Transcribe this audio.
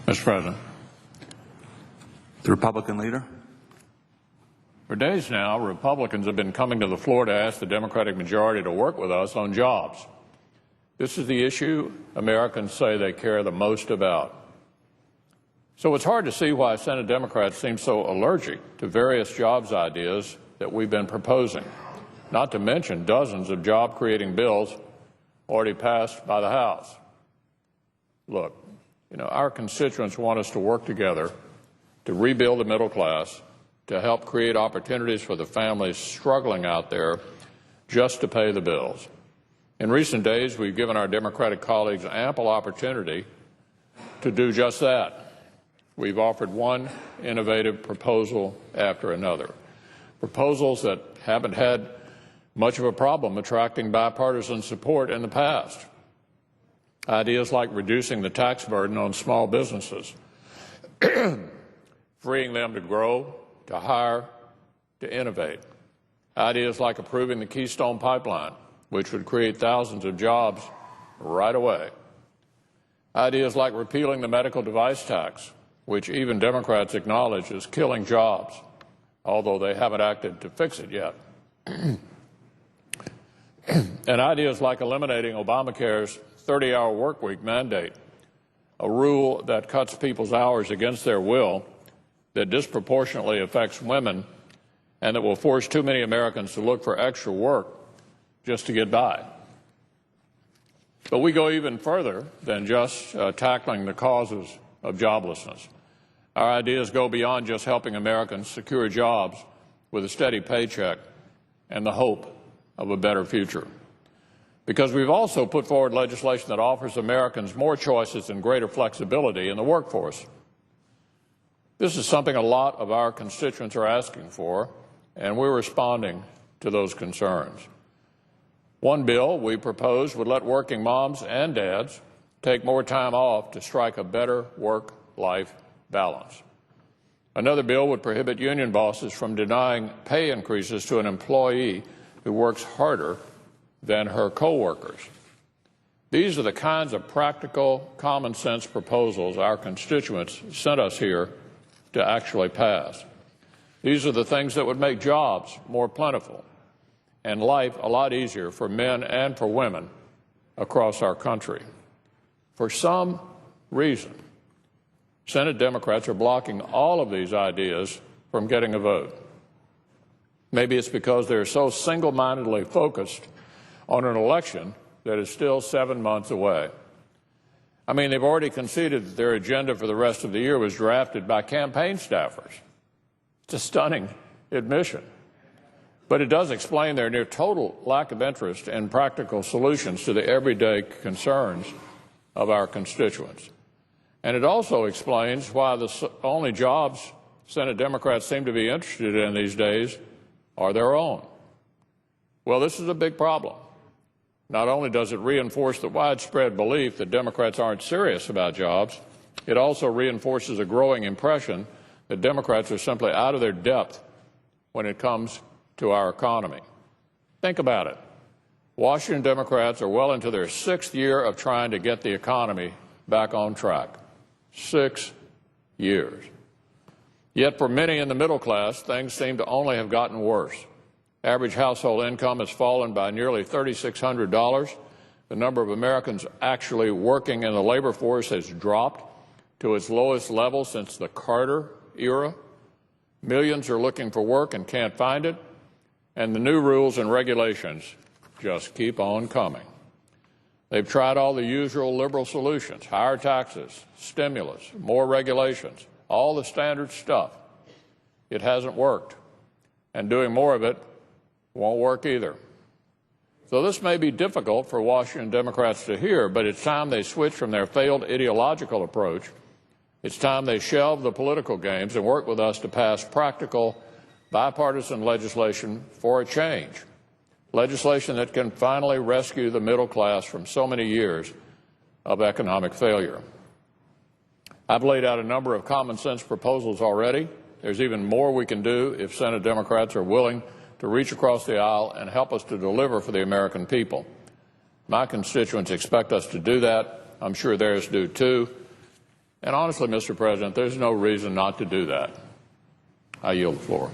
Mr. President. The Republican leader. For days now, Republicans have been coming to the floor to ask the Democratic majority to work with us on jobs. This is the issue Americans say they care the most about. So it's hard to see why Senate Democrats seem so allergic to various jobs ideas that we've been proposing, not to mention dozens of job-creating bills already passed by the House. Look, our constituents want us to work together to rebuild the middle class, to help create opportunities for the families struggling out there just to pay the bills. In recent days, we've given our Democratic colleagues ample opportunity to do just that. We've offered one innovative proposal after another, proposals that haven't had much of a problem attracting bipartisan support in the past. Ideas like reducing the tax burden on small businesses, freeing them to grow, to hire, to innovate. Ideas like approving the Keystone Pipeline, which would create thousands of jobs right away. Ideas like repealing the medical device tax, which even Democrats acknowledge is killing jobs, although they haven't acted to fix it yet. And ideas like eliminating Obamacare's 30-hour workweek mandate, a rule that cuts people's hours against their will, that disproportionately affects women, and that will force too many Americans to look for extra work just to get by. But we go even further than just tackling the causes of joblessness. Our ideas go beyond just helping Americans secure jobs with a steady paycheck and the hope of a better future. Because we've also put forward legislation that offers Americans more choices and greater flexibility in the workforce. This is something a lot of our constituents are asking for, and we're responding to those concerns. One bill we proposed would let working moms and dads take more time off to strike a better work-life balance. Another bill would prohibit union bosses from denying pay increases to an employee who works harder than her coworkers. These are the kinds of practical, common-sense proposals our constituents sent us here to actually pass. These are the things that would make jobs more plentiful and life a lot easier for men and for women across our country. For some reason, Senate Democrats are blocking all of these ideas from getting a vote. Maybe it's because they're so single-mindedly focused on an election that is still 7 months away. I mean, they've already conceded that their agenda for the rest of the year was drafted by campaign staffers. It's a stunning admission. But it does explain their near total lack of interest in practical solutions to the everyday concerns of our constituents. And it also explains why the only jobs Senate Democrats seem to be interested in these days are their own. Well, this is a big problem. Not only does it reinforce the widespread belief that Democrats aren't serious about jobs, it also reinforces a growing impression that Democrats are simply out of their depth when it comes to our economy. Think about it. Washington Democrats are well into their 6th year of trying to get the economy back on track. 6 years. Yet for many in the middle class, things seem to only have gotten worse. Average household income has fallen by nearly $3,600. The number of Americans actually working in the labor force has dropped to its lowest level since the Carter era. Millions are looking for work and can't find it, and the new rules and regulations just keep on coming. They've tried all the usual liberal solutions: higher taxes, stimulus, more regulations, all the standard stuff. It hasn't worked, and doing more of it won't work either. So this may be difficult for Washington Democrats to hear, but it's time they switch from their failed ideological approach. It's time they shelve the political games and work with us to pass practical, bipartisan legislation for a change, legislation that can finally rescue the middle class from so many years of economic failure. I've laid out a number of common-sense proposals already. There's even more we can do if Senate Democrats are willing to reach across the aisle and help us to deliver for the American people. My constituents expect us to do that. I'm sure theirs do too. And honestly, Mr. President, there's no reason not to do that. I yield the floor.